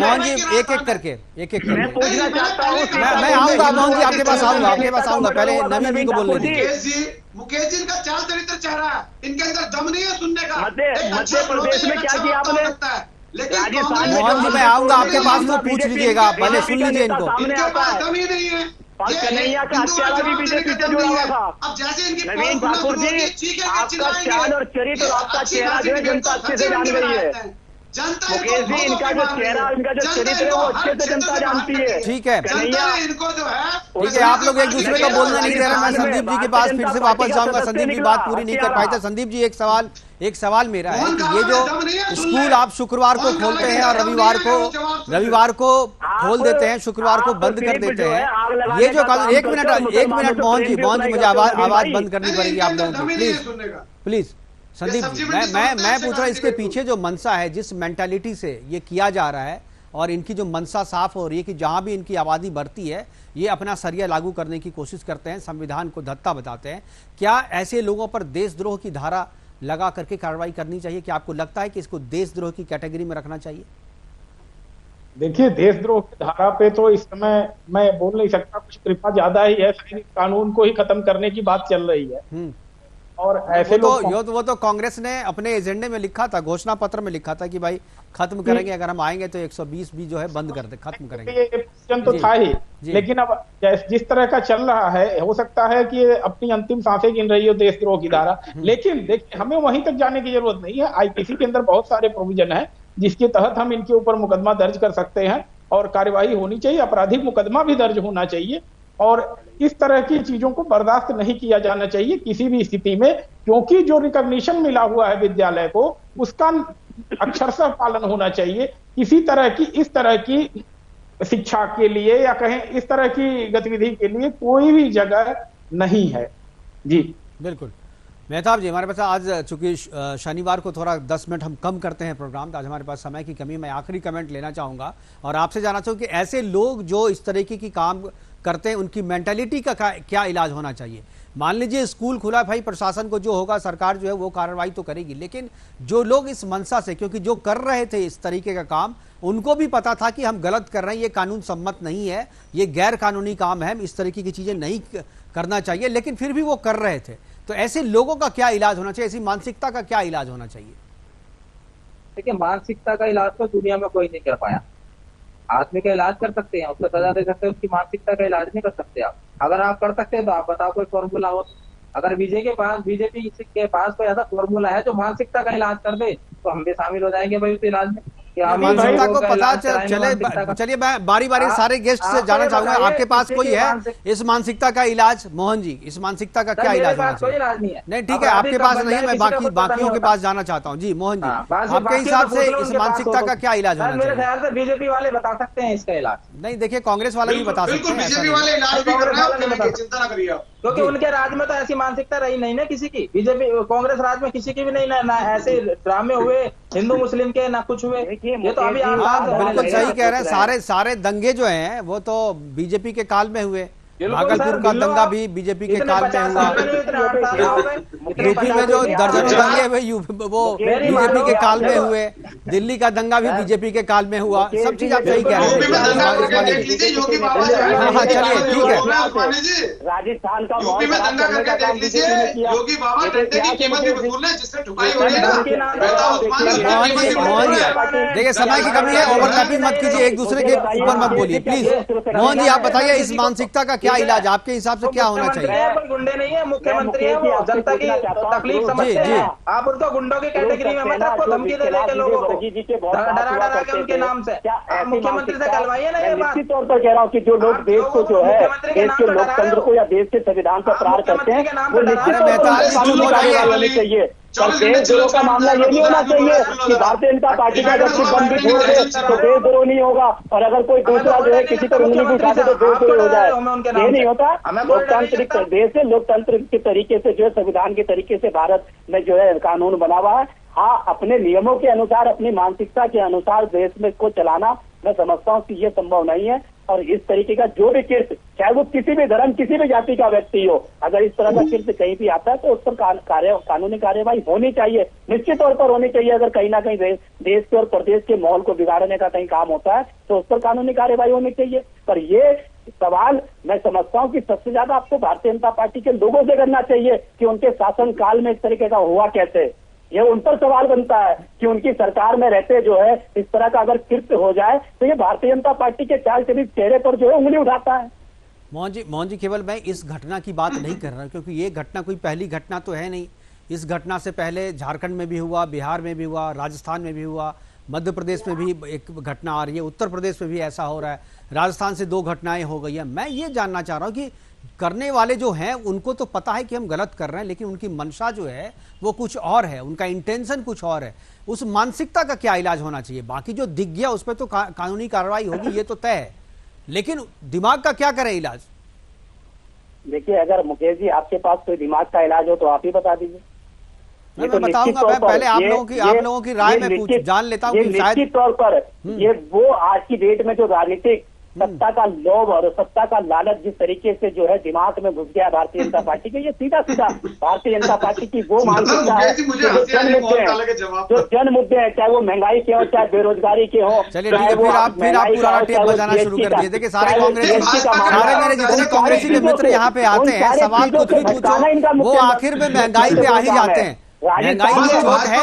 Speaker 1: मोहन जी एक एक करके
Speaker 6: मैं पूछना चाहता हूँ,
Speaker 1: मैं आऊंगा मोहन जी, आपके पास आऊंगा। पहले नवीन जी को बोलने दीजिए।
Speaker 3: मुकेश जी का चाल चरित्र चेहरा है, इनके अंदर दम नहीं है सुनने का।
Speaker 6: मध्य प्रदेश में क्या किया आपने?
Speaker 3: राजस्थान
Speaker 1: मोहन जी मैं आऊंगा आपके पास, तो पूछ लीजिएगा, पहले सुन लीजिए इनको।
Speaker 3: इनके पास दम ही नहीं है।
Speaker 6: कन्हैया का हत्यारा भी बीजेपी से जुड़ा हुआ था।
Speaker 3: अब जैसे इनकी
Speaker 6: नवीन ठाकुर जी, आपका चाल और चरित्र और आपका चेहरा जो है जनता अच्छे से जान गई है। मुकेश जी, इनका जो चेहरा, इनका जो चरित्र है वो अच्छे से जनता जानती है।
Speaker 1: ठीक है,
Speaker 3: कन्हैया इनको जो है,
Speaker 1: ठीक है, आप लोग एक दूसरे को बोलना नहीं दे रहे। मैं संदीप जी के पास फिर से वापस जाऊंगा। संदीप जी बात पूरी नहीं कर पाए थे। संदीप जी एक सवाल मेरा है कि ये जो स्कूल आप शुक्रवार को खोलते हैं और रविवार को खोल देते हैं, शुक्रवार को बंद कर देते हैं, ये जो एक मिनट मोहन जी मुझे आवाज बंद करनी पड़ेगी आप लोगों को, प्लीज। संदीप जी, मैं पूछ रहा हूँ, इसके पीछे जो मंशा है, जिस मेंटालिटी से ये किया जा रहा है, और इनकी जो मंशा साफ हो रही है कि जहां भी इनकी आबादी बढ़ती है ये अपना सरिया लागू करने की कोशिश करते हैं, संविधान को धत्ता बताते हैं, क्या ऐसे लोगों पर देशद्रोह की धारा लगा करके कार्रवाई करनी चाहिए? क्या आपको लगता है कि इसको देशद्रोह की कैटेगरी में रखना चाहिए?
Speaker 5: देखिए, देशद्रोह की धारा पे तो इस समय मैं बोल नहीं सकता, कुछ कृपा ज्यादा ही है। सैनिक कानून को ही खत्म करने की बात चल रही है। और ऐसे
Speaker 1: वो तो कांग्रेस ने अपने एजेंडे में लिखा था, घोषणा पत्र में लिखा था कि भाई खत्म करेंगे, अगर हम आएंगे तो 120 भी जो है बंद कर दे, खत्म करेंगे।
Speaker 5: ये तो था ही, लेकिन अब जिस तरह का चल रहा है, हो सकता है कि अपनी अंतिम सांसें गिन रही हो देशद्रोह की धारा। लेकिन देखिए, हमें वहीं तक जाने की जरूरत नहीं है। आईपीसी के अंदर बहुत सारे प्रोविजन है जिसके तहत हम इनके ऊपर मुकदमा दर्ज कर सकते हैं और कार्यवाही होनी चाहिए, आपराधिक मुकदमा भी दर्ज होना चाहिए। और इस तरह की चीजों को बर्दाश्त नहीं किया जाना चाहिए किसी भी स्थिति में, क्योंकि जो रिकॉग्निशन मिला हुआ है विद्यालय को, उसका अक्षरशः पालन होना चाहिए। किसी तरह की इस तरह की शिक्षा के लिए या कहें इस तरह की गतिविधि के लिए कोई भी जगह नहीं है। जी
Speaker 1: बिल्कुल। मेहताब जी, हमारे पास आज चूंकि शनिवार को थोड़ा 10 मिनट हम कम करते हैं प्रोग्राम, तो आज हमारे पास समय की कमी। मैं आखिरी कमेंट लेना चाहूंगा और आपसे जानना चाहूँ कि ऐसे लोग जो इस तरीके की काम करते हैं, उनकी मेंटालिटी का क्या इलाज होना चाहिए? मान लीजिए स्कूल खुला, भाई प्रशासन को जो होगा, सरकार जो है वो कार्रवाई तो करेगी, लेकिन जो लोग इस मंशा से, क्योंकि जो कर रहे थे इस तरीके का काम, उनको भी पता था कि हम गलत कर रहे हैं, ये कानून सम्मत नहीं है, ये गैर कानूनी काम है, इस तरीके की चीजें नहीं करना चाहिए, लेकिन फिर भी वो कर रहे थे। तो ऐसे लोगों का क्या इलाज होना चाहिए? ऐसी मानसिकता का क्या इलाज होना चाहिए?
Speaker 4: देखिए, मानसिकता का इलाज तो दुनिया में कोई नहीं कर पाया। आदमी का इलाज कर सकते हैं, उसको सजा दे सकते हैं, उसकी मानसिकता का इलाज नहीं कर सकते आप। अगर आप कर सकते हैं तो आप बताओ कोई फॉर्मूला हो। अगर बीजेपी के पास कोई ऐसा फॉर्मूला है जो मानसिकता का इलाज कर दे तो हम भी शामिल हो जाएंगे भाई उस इलाज में।
Speaker 1: मानसिकता को पता चलिए मैं बारी बारी सारे गेस्ट से जानना चाहूंगा, आपके पास कोई है इस मानसिकता का इलाज? मोहन जी, इस मानसिकता का क्या इलाज होना चाहिए? नहीं ठीक है, आपके पास नहीं है, मैं बाकियों के पास जाना चाहता हूँ। जी मोहन जी, आपके हिसाब से इस मानसिकता का क्या इलाज होना चाहिए?
Speaker 4: मेरे ख्याल से बीजेपी वाले बता सकते हैं इसका इलाज।
Speaker 1: नहीं देखिए, कांग्रेस वाले भी बता सकते हैं,
Speaker 3: बीजेपी वाले इलाज भी कर रहे हैं, चिंता ना करिए आप,
Speaker 4: क्योंकि उनके राज में तो ऐसी मानसिकता रही नहीं ना किसी की। बीजेपी कांग्रेस राज में किसी की भी नहीं ना ऐसे ड्रामे हुए हिंदू मुस्लिम के, ना कुछ हुए। ये तो अभी
Speaker 1: आप बिल्कुल सही कह रहे हैं, सारे दंगे जो हैं वो तो बीजेपी के काल में हुए। भागलपुर का दंगा भी बीजेपी के काल में हुआ। यूपी में जो दर्जनों दंगे हुए वो बीजेपी के काल में हुए। दिल्ली का दंगा भी बीजेपी के काल में हुआ। सब चीज आप सही कह रहे हैं। हाँ चलिए ठीक है।
Speaker 6: राजस्थान का
Speaker 3: यूपी में दंगा करके देख लीजिए, योगी बाबा डंडे की कीमत भी वसूल है, जिससे ठुकाई हो रही है।
Speaker 1: मोहन जी देखिए, समय की कमी है, ओवरलैपिंग मत कीजिए, एक दूसरे के ऊपर मत बोलिए प्लीज। मोहन जी आप बताइए, इस मानसिकता का क्या इलाज आपके हिसाब से क्या होना चाहिए?
Speaker 4: कोई गुंडे नहीं है, मुख्यमंत्री है, वो जनता की तकलीफ समझते हैं। आप उनको गुंडों की कैटेगरी में मत आपको धमकी दे देके लोगों को डरा के उनके नाम से। आप मुख्यमंत्री से करवाइए ना ये बात।
Speaker 6: निश्चित तौर पर कह रहा हूँ कि जो लोग देश को जो है देश के लोकतंत्र को या देश के संविधान पर प्रहार करते हैं वो निश्चित तौर पर कानूनी कार्रवाई होनी चाहिए। पर देशद्रोह का मामला ये नहीं होना चाहिए कि भारतीय जनता पार्टी का अगर कुछ बम भी छोड़ दे तो देशद्रोह नहीं होगा, और अगर कोई दूसरा जो है किसी पर उंगली भी उठा दे तो देशद्रोह हो जाए। ये नहीं होता। लोकतांत्रिक देश से लोकतंत्र के तरीके से जो है संविधान के तरीके से भारत में जो है कानून बना हुआ है। हाँ, अपने नियमों के अनुसार अपनी मानसिकता के अनुसार देश में इसको चलाना मैं समझता हूँ कि ये संभव नहीं है। और इस तरीके का जो भी कृत्य, चाहे वो किसी भी धर्म किसी भी जाति का व्यक्ति हो, अगर इस तरह का कृत्य कहीं भी आता है तो उस पर कानूनी कार्यवाही होनी चाहिए, निश्चित तौर पर होनी चाहिए। अगर कहीं ना कहीं देश के और प्रदेश के माहौल को बिगाड़ने का कहीं काम होता है तो उस पर कानूनी कार्यवाही होनी चाहिए। पर ये सवाल मैं समझता हूँ कि सबसे ज्यादा आपको भारतीय जनता पार्टी के लोगों से करना चाहिए कि उनके शासन काल में इस तरीके का हुआ कैसे। ये उन पर सवाल बनता है कि उनकी सरकार में रहते जो है इस तरह का अगर कृत्य हो जाए तो ये भारतीय जनता पार्टी के चाल चेहरे पर जो है उंगली उठाता है।
Speaker 1: मोहन जी केवल मैं इस घटना की बात नहीं कर रहा, क्योंकि ये घटना कोई पहली घटना तो है नहीं। इस घटना से पहले झारखंड में भी हुआ, बिहार में भी हुआ, राजस्थान में भी हुआ, मध्य प्रदेश में भी एक घटना आ रही है, उत्तर प्रदेश में भी ऐसा हो रहा है, राजस्थान से 2 घटनाएं हो गई है। मैं ये जानना चाह रहा हूँ कि करने वाले जो हैं उनको तो पता है कि हम गलत कर रहे हैं, लेकिन उनकी मंशा जो है वो कुछ और है, उनका इंटेंशन कुछ और है। उस मानसिकता का क्या इलाज होना चाहिए? बाकी जो दिख गया उस पर तो कानूनी कार्रवाई होगी, ये तो तय है, लेकिन दिमाग का क्या करें इलाज?
Speaker 6: देखिए, अगर मुकेश जी आपके पास कोई दिमाग का इलाज हो तो आप ही बता दीजिए।
Speaker 1: मैं बताऊंगा, मैं पहले आप लोगों की राय में जान लेता हूँ।
Speaker 6: निश्चित तौर पर ये वो आज की डेट में जो राजनीतिक सत्ता का लोभ और सत्ता का लालच जिस तरीके से जो है दिमाग में घुस गया भारतीय जनता पार्टी के, ये सीधा भारतीय जनता पार्टी की वो मानसिकता है जो जन मुद्दे हैं, चाहे वो महंगाई के हो, चाहे बेरोजगारी के हो।
Speaker 1: चलिए फिर आप पुराना टेप बजाना शुरू कर दिए। देखिए सारे मेरे जितने कांग्रेसी के मित्र यहाँ पे आते हैं, सवाल कुछ भी पूछो वो आखिर में महंगाई पे आ ही जाते हैं। महंगाई की चोट है,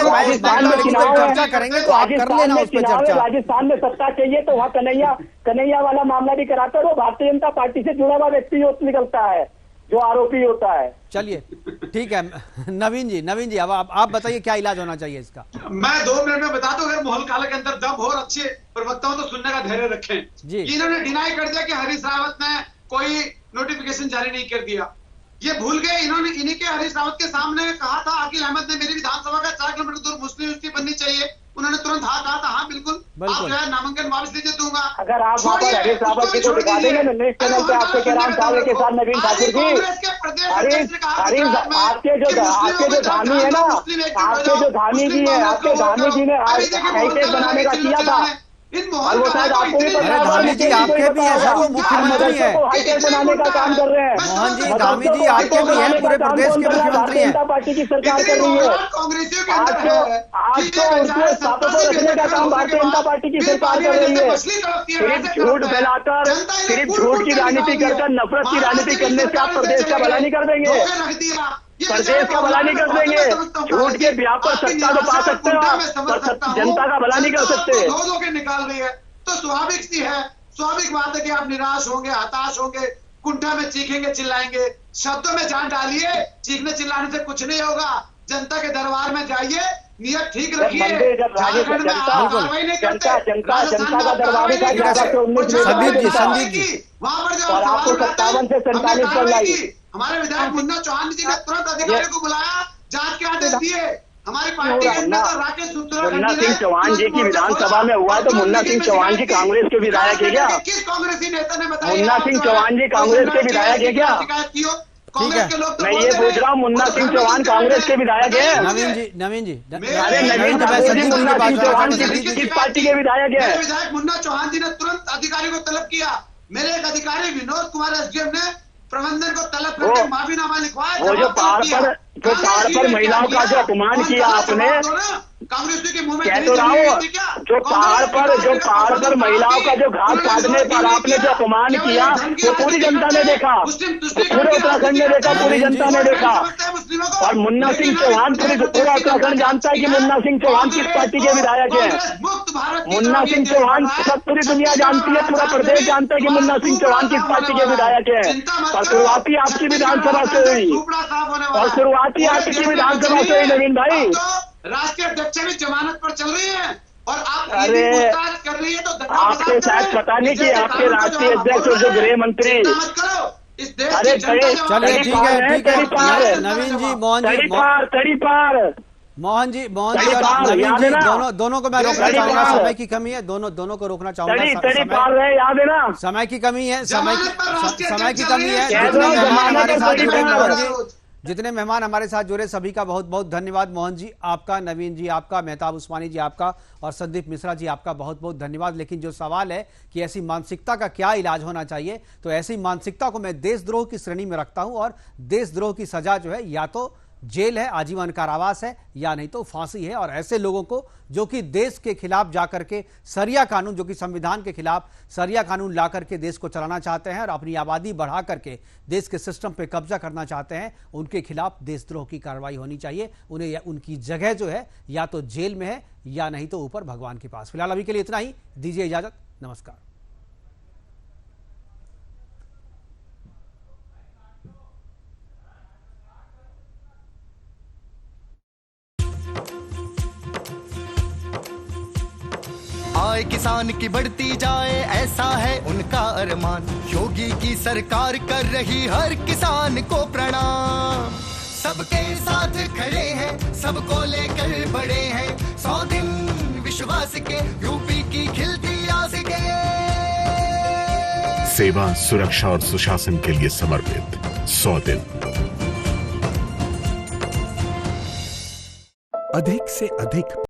Speaker 1: चर्चा करेंगे तो आप कर लेना उस पर चर्चा।
Speaker 6: राजस्थान में सत्ता चाहिए तो वहाँ कन्हैया वाला मामला भी कराता है, वो भारतीय जनता पार्टी से जुड़ा हुआ व्यक्ति निकलता है जो आरोपी होता है।
Speaker 1: चलिए ठीक है, नवीन जी अब आप बताइए क्या इलाज होना चाहिए इसका?
Speaker 3: मैं 2 मिनट में बता दूं, अगर मोहल काला के अंदर दम हो और अच्छे प्रवक्ताओं तो सुनने का धैर्य रखें जी। इन्होंने डिनाई कर दिया कि हरीश रावत ने कोई नोटिफिकेशन जारी नहीं कर दिया। ये भूल गए, इन्होंने इन्हीं के हरीश रावत के सामने कहा था अकील अहमद ने मेरी विधानसभा का 4 किलोमीटर दूर मुस्लिम यूनिवर्सिटी बननी चाहिए, उन्होंने तुरंत हाँ कहा था, हाँ बिल्कुल आप जो है नामांकन वापस लीजिए दूंगा।
Speaker 6: अगर आप वहाँ पर हरीश रावत जी को दिखा देंगे ना न्यूज चैनल पे, आपसे कह रहा हूँ साले के साथ नवीन ठाकुर जी, हरीश आपके जो धामी है ना, आपके जो धामी जी है, आपके धामी जी ने हाईटेक बनाने का किया था, और वो शायद आपको भी
Speaker 1: धामी जी आपके भी है सर, वो मुख्यमंत्री है,
Speaker 6: हाईटेक बनाने का काम कर रहे हैं।
Speaker 1: मोहन जी धामी जी आपके भी है, पूरे प्रदेश के मुख्यमंत्री हैं।
Speaker 6: जनता पार्टी की सरकार कर रही है। आज तो उनको सातों को रखने का काम भारतीय जनता पार्टी की सरकार कर रही है। सिर्फ झूठ फैलाकर, सिर्फ झूठ की राजनीति कर नफरत की राजनीति करने से आप प्रदेश का भला नहीं कर देंगे, प्रदेश का भला नहीं कर देंगे। झूठ के ब्याह पर सत्ता तो पा सकते हो पर जनता का भला नहीं कर सकते।
Speaker 3: निकाल रही है तो स्वाभाविक बात है कि आप निराश होंगे, हताश होंगे, कुंठा में चीखेंगे चिल्लाएंगे, शब्दों में जान डालिए, चीखने चिल्लाने से कुछ नहीं होगा। जनता के दरबार में जाइए, नियत ठीक रखिए। झारखंड में आप कार्रवाई नहीं करते, राजस्थान में कार्रवाई नहीं करते।
Speaker 1: संदीप जी
Speaker 3: वहां पर जो सवाल उठाते हैं, हमने कार्रवाई की। हमारे विधायक मुन्ना चौहान जी ने तुरंत अधिकारियों को बुलाया, जांच के आदेश दिए। हमारी पार्टी के नेता राकेश
Speaker 6: मुन्ना सिंह चौहान जी की विधानसभा में हुआ तो मुन्ना सिंह चौहान जी कांग्रेस के विधायक है क्या?
Speaker 3: किस कांग्रेसी नेता ने बताया?
Speaker 6: मुन्ना सिंह चौहान जी कांग्रेस के विधायक है क्या?
Speaker 3: कांग्रेस के लोग
Speaker 6: मैं ये पूछ रहा हूँ, मुन्ना सिंह चौहान कांग्रेस के विधायक है?
Speaker 1: नवीन जी
Speaker 6: अरे नवीन जी, मुन्ना सिंह चौहान किस पार्टी के विधायक है?
Speaker 3: विधायक मुन्ना चौहान जी ने तुरंत अधिकारी को तलब किया। मेरे एक अधिकारी विनोद कुमार एसडीएम ने प्रबंधन को तलब करके माफीनामा लिखवाया।
Speaker 6: वो जो पहाड़ पर महिलाओं का जो अपमान किया आपने,
Speaker 3: कांग्रेस के मुंह में
Speaker 6: कह तो रहा हूँ, जो पहाड़ पर महिलाओं का जो घास काटने पर आपने जो अपमान किया, वो पूरी जनता ने देखा, पूरे उत्तराखंड ने देखा, पूरी जनता ने देखा। और मुन्ना सिंह चौहान, पूरा उत्तराखंड जानता है कि मुन्ना सिंह चौहान किस पार्टी के विधायक है। मुन्ना सिंह चौहान सब पूरी दुनिया जानती है, पूरा प्रदेश जानता है कि मुन्ना सिंह चौहान किस पार्टी के विधायक है। और शुरुआती आपकी विधानसभा से हुई, और शुरुआती आपकी विधानसभा से हुई नवीन भाई।
Speaker 3: राष्ट्रीय अध्यक्ष भी जमानत पर चल रही है और आप
Speaker 6: अरे
Speaker 3: कर रही है तो
Speaker 6: आपके शायद पता नहीं कि आपके राष्ट्रीय अध्यक्ष और जो गृह मंत्री,
Speaker 3: मत करो इस देश
Speaker 6: अरे
Speaker 1: चलिए ठीक है नवीन जी, मोहन जी और नवीन जी दोनों को मैं रोकना चाहूंगा, समय की कमी है, दोनों को रोकना चाहूंगा।
Speaker 6: याद है ना,
Speaker 1: समय की कमी है, समय की कमी है। जितने मेहमान हमारे साथ जुड़े सभी का बहुत बहुत धन्यवाद। मोहन जी आपका, नवीन जी आपका, मेहताब उस्मानी जी आपका और संदीप मिश्रा जी आपका बहुत बहुत धन्यवाद। लेकिन जो सवाल है कि ऐसी मानसिकता का क्या इलाज होना चाहिए, तो ऐसी मानसिकता को मैं देशद्रोह की श्रेणी में रखता हूं और देशद्रोह की सजा जो है या तो जेल है, आजीवन कारावास है, या नहीं तो फांसी है। और ऐसे लोगों को जो कि देश के खिलाफ जाकर के सरिया कानून, जो कि संविधान के खिलाफ सरिया कानून ला करके देश को चलाना चाहते हैं और अपनी आबादी बढ़ा करके देश के सिस्टम पे कब्जा करना चाहते हैं, उनके खिलाफ देशद्रोह की कार्रवाई होनी चाहिए। उन्हें उनकी जगह जो है या तो जेल में है या नहीं तो ऊपर भगवान के पास। फिलहाल अभी के लिए इतना ही, दीजिए इजाजत, नमस्कार।
Speaker 7: आए किसान की बढ़ती जाए, ऐसा है उनका अरमान। योगी की सरकार कर रही हर किसान को प्रणाम। सबके साथ खड़े हैं, सबको लेकर बड़े हैं। 100 दिन विश्वास के, यूपी की खिलती आस के।
Speaker 8: सेवा, सुरक्षा और सुशासन के लिए समर्पित 100 दिन।
Speaker 9: अधिक से अधिक